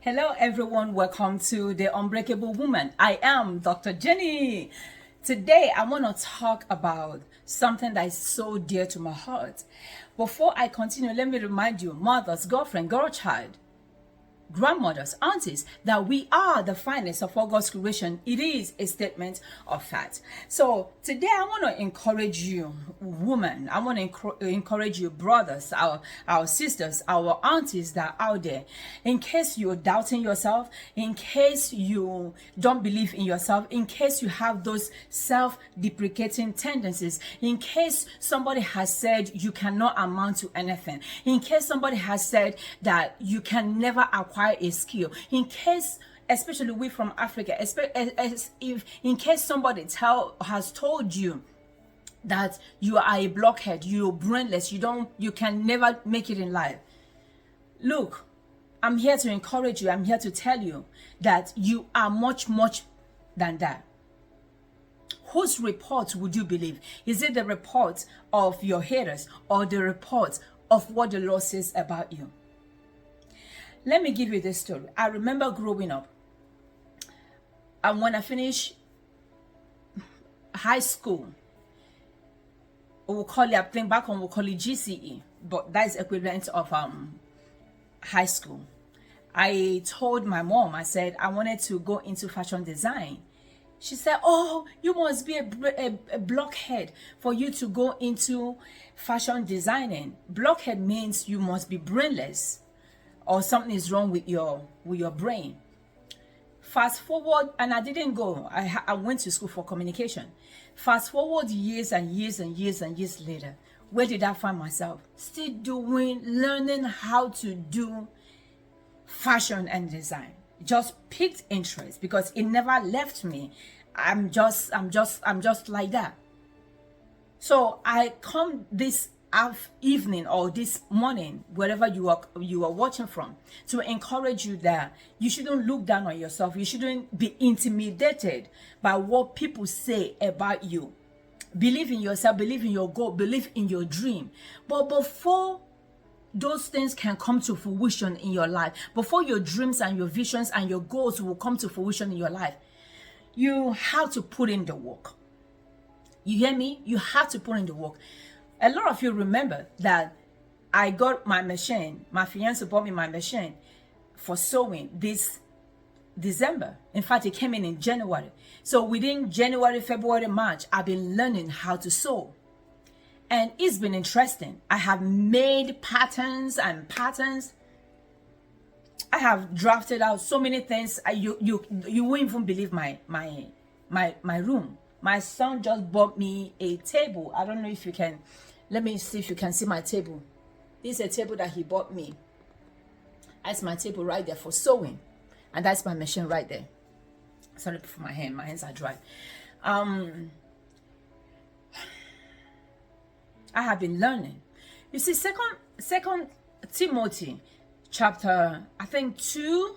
Hello, everyone. Welcome to The Unbreakable Woman. I am Dr. Jenny. Today, I want to talk about something that is so dear to my heart. Before I continue, let me remind you, mothers, girlfriend, girl child, grandmothers, aunties, that we are the finest of all God's creation. It is a statement of fact. So today I want to encourage you, women. I want to encourage you, brothers, our sisters, our aunties that are out there. In case you're doubting yourself, in case you don't believe in yourself, in case you have those self-deprecating tendencies, in case somebody has said you cannot amount to anything, in case somebody has said that you can never acquire a skill, in case, especially we from Africa, if in case somebody has told you that you are a blockhead, you're brainless, you can never make it in life. Look, I'm here to encourage you. I'm here to tell you that you are much than that. Whose report would you believe? Is it the report of your haters or the report of what the Lord says about you? Let me give you this story. I remember growing up, and when I finished high school, we'll call it, I think back on, we'll call it GCE, but that's equivalent of high school. I told my mom, I said, I wanted to go into fashion design. She said, oh, you must be a blockhead for you to go into fashion designing. Blockhead means you must be brainless, or something is wrong with your brain. Fast forward, and I didn't go. I went to school for communication. Fast forward years and years later, where did I find myself? Still learning how to do fashion and design. Just picked interest because it never left me. I'm just like that. So I come this evening or this morning, wherever you are watching from, to encourage you that you shouldn't look down on yourself. You shouldn't be intimidated by what people say about you. Believe in yourself, believe in your goal, believe in your dream. But before those things can come to fruition in your life, before your dreams and your visions and your goals will come to fruition in your life, you have to put in the work. You hear me? You have to put in the work. A lot of you remember that I got my machine. My fiance bought me my machine for sewing this December. In fact, it came in January. So within January, February, March, I've been learning how to sew. And it's been interesting. I have made patterns. I have drafted out so many things. You won't even believe my room. My son just bought me a table. I don't know if you can. Let me see if you can see my table. This is a table that he bought me. That's my table right there for sewing. And that's my machine right there. Sorry for my hand. My hands are dry. I have been learning. You see, second Timothy chapter, I think 2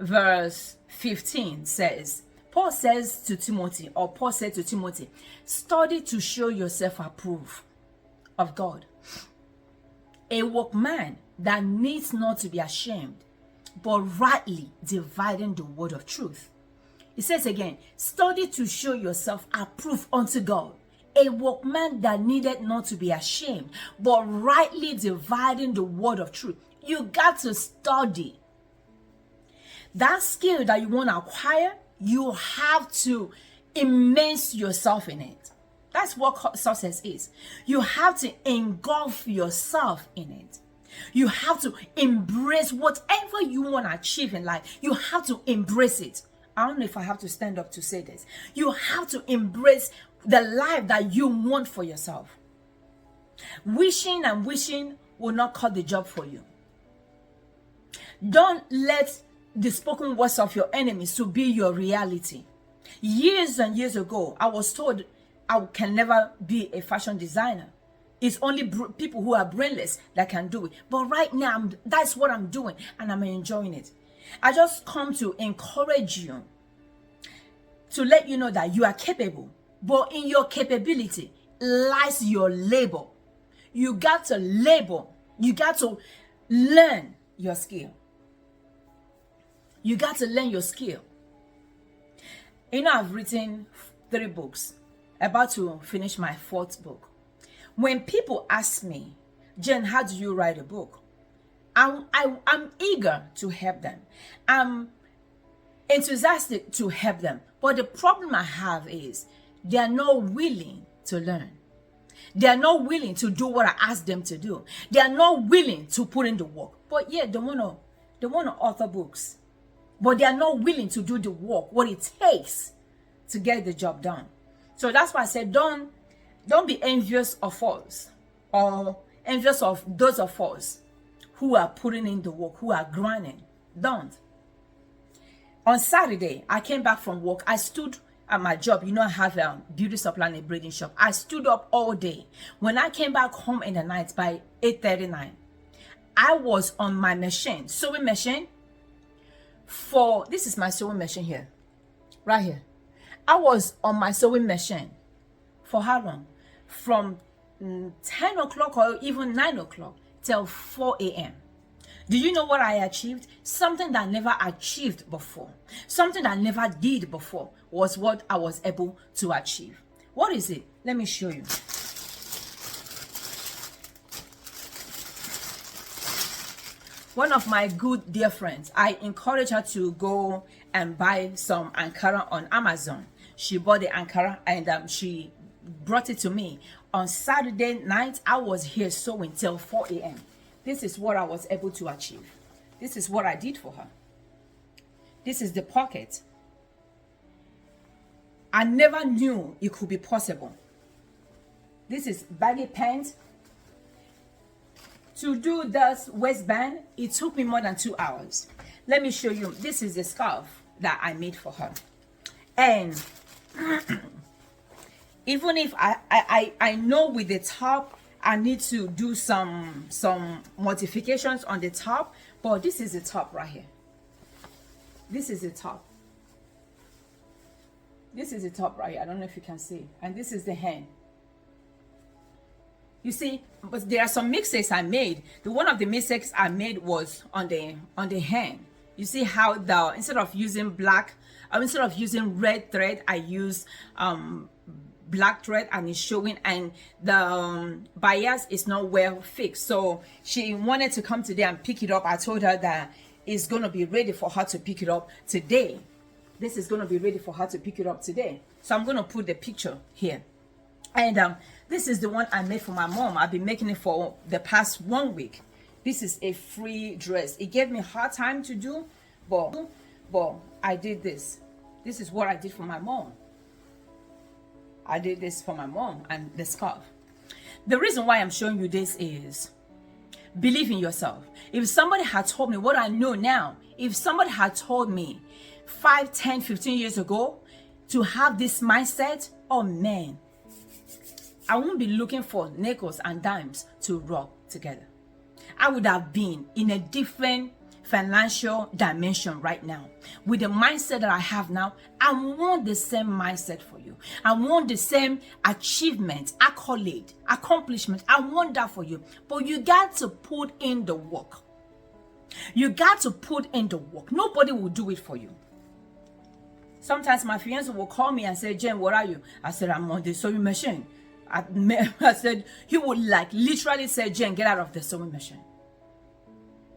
verse 15 says, Paul said to Timothy, study to show yourself approved of God, a workman that needs not to be ashamed, but rightly dividing the word of truth. It says again, study to show yourself approved unto God, a workman that needed not to be ashamed, but rightly dividing the word of truth. You got to study. That skill that you want to acquire, you have to immerse yourself in it. That's what success is. You have to engulf yourself in it. You have to embrace whatever you want to achieve in life. You have to embrace it. I don't know if I have to stand up to say this. You have to embrace the life that you want for yourself. Wishing and wishing will not cut the job for you. Don't let the spoken words of your enemies to be your reality. Years and years ago, I was told I can never be a fashion designer. It's only people who are brainless that can do it. But right now, that's what I'm doing, and I'm enjoying it. I just come to encourage you, to let you know that you are capable. But in your capability lies your labor. You got to labor. You got to learn your skill. You got to learn your skill. You know, I've written 3 books, about to finish my 4th book. When people ask me, Jen, how do you write a book? I'm eager to help them. I'm enthusiastic to help them. But the problem I have is they are not willing to learn. They are not willing to do what I ask them to do. They are not willing to put in the work. But yeah, they want to author books. But they are not willing to do the work, what it takes to get the job done. So that's why I said, don't be envious of us, or envious of those of us who are putting in the work, who are grinding. Don't. On Saturday, I came back from work. I stood at my job. You know, I have a beauty supply and a braiding shop. I stood up all day. When I came back home in the night by 8:39, I was on my machine, sewing machine. This is my sewing machine here, right here. I was on my sewing machine for how long? From 10 o'clock or even 9 o'clock till 4 a.m. Do you know what I achieved? Something that I never achieved before. Something that I never did before was what I was able to achieve. What is it? Let me show you. One of my good dear friends, I encouraged her to go and buy some Ankara on Amazon. She bought the Ankara and she brought it to me. On Saturday night, I was here sewing till 4 a.m. This is what I was able to achieve. This is what I did for her. This is the pocket. I never knew it could be possible. This is baggy pants. To do this waistband, it took me more than 2 hours. Let me show you. This is the scarf that I made for her. And even if I know with the top, I need to do some modifications on the top, but this is the top right here. This is the top. This is the top right here. I don't know if you can see. And this is the hand. You see, but there are some mistakes I made. One of the mistakes I made was on the hand. You see how instead of using red thread, I use black thread, and it's showing, and the bias is not well fixed. So she wanted to come today and pick it up. I told her that it's gonna be ready for her to pick it up today. This is gonna be ready for her to pick it up today. So I'm gonna put the picture here. And this is the one I made for my mom. I've been making it for the past 1 week. This is a free dress. It gave me a hard time to do, but I did this. This is what I did for my mom. I did this for my mom, and the scarf. The reason why I'm showing you this is believe in yourself. If somebody had told me what I know now, if somebody had told me 5, 10, 15 years ago to have this mindset, oh man, I won't be looking for nickels and dimes to rub together. I would have been in a different financial dimension right now. With the mindset that I have now, I want the same mindset for you. I want the same achievement, accolade, accomplishment. I want that for you. But you got to put in the work. You got to put in the work. Nobody will do it for you. Sometimes my fiance will call me and say, Jen, where are you? I said, I'm on the sewing machine. I said, he would literally say, Jen, get out of the sewing machine.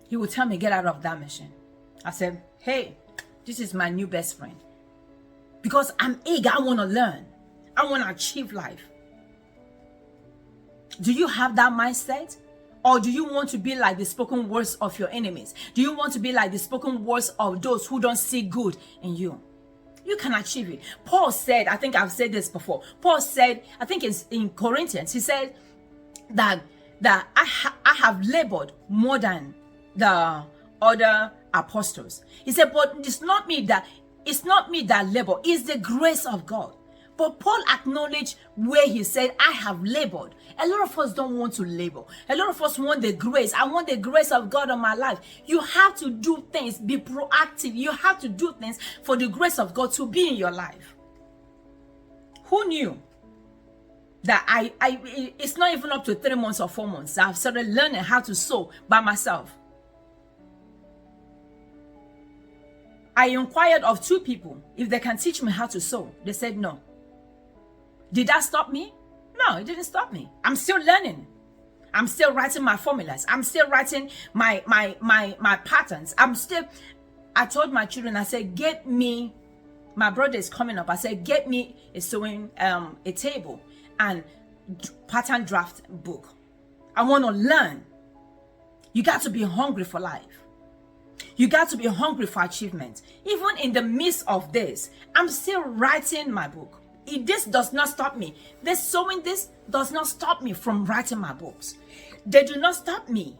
He would tell me, get out of that machine. I said, hey, this is my new best friend. Because I'm eager, I want to learn. I want to achieve life. Do you have that mindset? Or do you want to be like the spoken words of your enemies? Do you want to be like the spoken words of those who don't see good in you? You can achieve it. Paul said, I think I've said this before. Paul said, I think it's in Corinthians, he said that I have labored more than the other apostles. He said, but it's not me that labor, it's the grace of God. But Paul acknowledged where he said, I have labored. A lot of us don't want to labor. A lot of us want the grace. I want the grace of God on my life. You have to do things, be proactive. You have to do things for the grace of God to be in your life. Who knew that it's not even up to 3 months or 4 months. I've started learning how to sew by myself. I inquired of 2 people if they can teach me how to sew. They said no. Did that stop me? No, it didn't stop me. I'm still learning. I'm still writing my formulas. I'm still writing my patterns. I told my children, I said, get me, my brother is coming up. I said, get me a sewing, a table and pattern draft book. I want to learn. You got to be hungry for life. You got to be hungry for achievement. Even in the midst of this, I'm still writing my book. This does not stop me. This sewing, this does not stop me from writing my books. They do not stop me.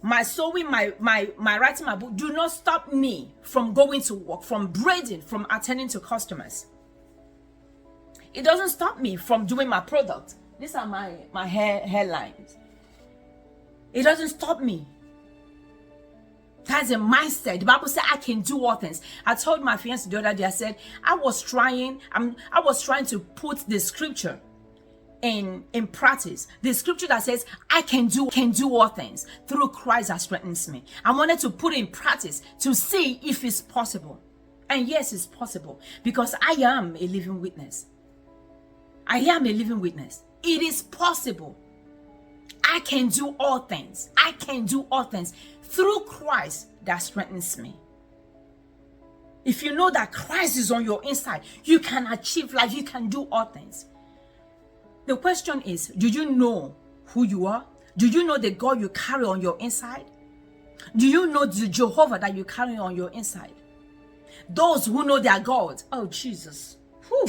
My sewing, my writing my book do not stop me from going to work, from braiding, from attending to customers. It doesn't stop me from doing my product. These are my hairlines. It doesn't stop me. That's a mindset. The Bible said I can do all things. I told my fiance the other day, I said, I was trying to put the scripture in practice. The scripture that says I can do all things through Christ that strengthens me. I wanted to put it in practice to see if it's possible. And yes, it's possible, because I am a living witness. I am a living witness. It is possible. I can do all things. I can do all things through Christ that strengthens me. If you know that Christ is on your inside, you can achieve life. You can do all things. The question is, do you know who you are? Do you know the God you carry on your inside? Do you know the Jehovah that you carry on your inside? Those who know their God, oh Jesus, whew.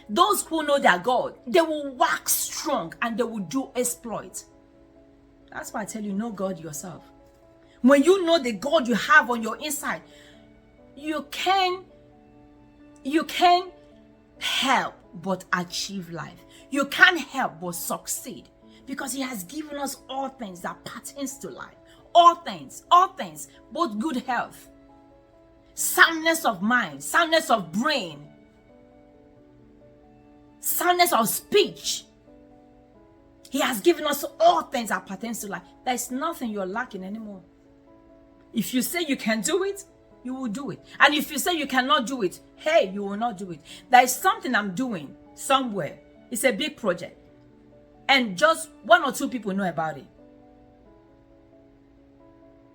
Those who know their God, they will wax strong and they will do exploit. That's why I tell you, know God yourself. When you know the God you have on your inside, you can help but achieve life. You can't help but succeed, because He has given us all things that pertains to life. All things, both good health, soundness of mind, soundness of brain, soundness of speech. He has given us all things that pertains to life. There's nothing you're lacking anymore. If you say you can do it, you will do it. And if you say you cannot do it, hey, you will not do it. There is something I'm doing somewhere. It's a big project. And just 1 or 2 people know about it.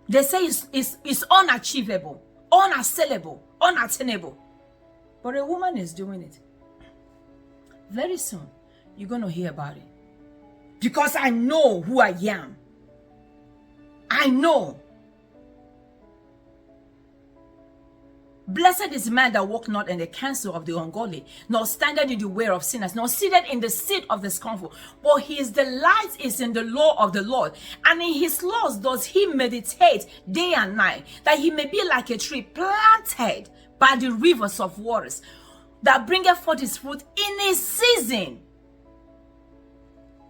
They say it's unachievable, unassailable, unattainable. But a woman is doing it. Very soon, you're going to hear about it. Because I know who I am. I know. Blessed is the man that walk not in the counsel of the ungodly, nor standeth in the way of sinners, nor seated in the seat of the scornful. But his delight is in the law of the Lord, and in his laws does he meditate day and night, that he may be like a tree planted by the rivers of waters, that bringeth forth his fruit in his season,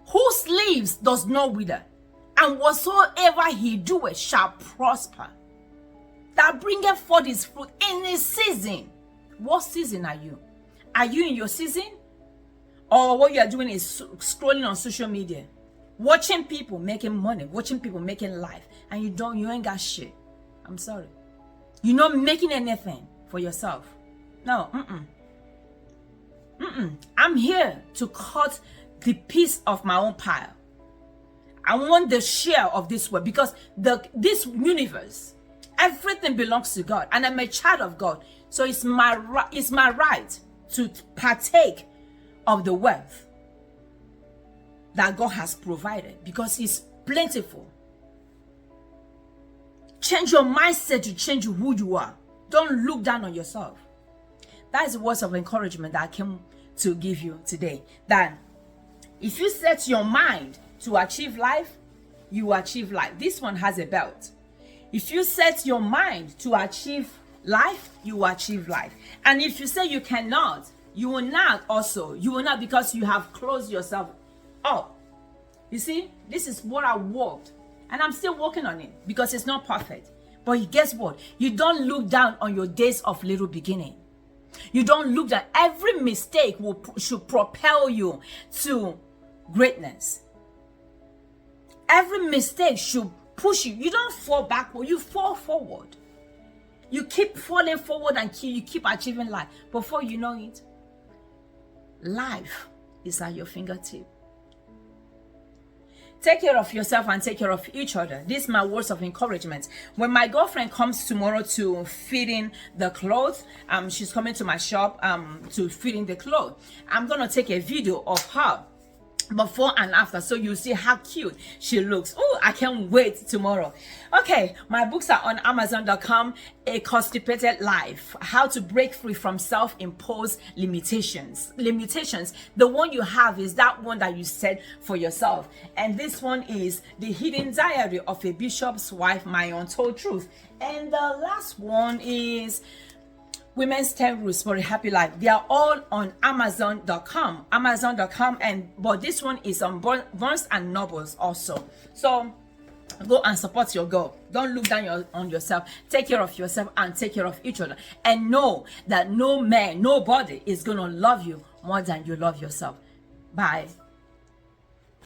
whose leaves does not wither, and whatsoever he doeth shall prosper. That bringeth forth his fruit in his season. What season are you? Are you in your season? Or what you are doing is scrolling on social media, watching people making money, watching people making life, and you ain't got shit? I'm sorry. You're not making anything for yourself. No, I'm here to cut the piece of my own pile. I want the share of this world, because this universe, everything belongs to God, and I'm a child of God. So it's my right to partake of the wealth that God has provided, because it's plentiful. Change your mindset to change who you are. Don't look down on yourself. That is the words of encouragement that I came to give you today. That if you set your mind to achieve life, you will achieve life. This one has a belt. If you set your mind to achieve life, you will achieve life. And if you say you cannot, you will not, because you have closed yourself up. You see, this is what I worked, and I'm still working on it, because it's not perfect. But guess what? You don't look down on your days of little beginning. You don't look down. Every mistake should propel you to greatness. Every mistake should push you. You don't fall backward, you fall forward. You keep falling forward and you keep achieving life. Before you know it, life is at your fingertip. Take care of yourself and take care of each other. These are my words of encouragement. When my girlfriend comes tomorrow to fit in the clothes, she's coming to my shop to fit in the clothes. I'm gonna take a video of her before and after, so you see how cute she looks. Oh, I can't wait tomorrow. Okay, my books are on Amazon.com. A Constipated Life: How to Break Free from Self-Imposed Limitations. The one you have is that one that you set for yourself, and this one is The Hidden Diary of a Bishop's Wife: My Untold Truth. And the last one is Women's 10 Rules for a Happy Life. They are all on Amazon.com. But this one is on Barnes and Nobles also. So go and support your girl. Don't look down on yourself. Take care of yourself and take care of each other. And know that no man, nobody is going to love you more than you love yourself. Bye.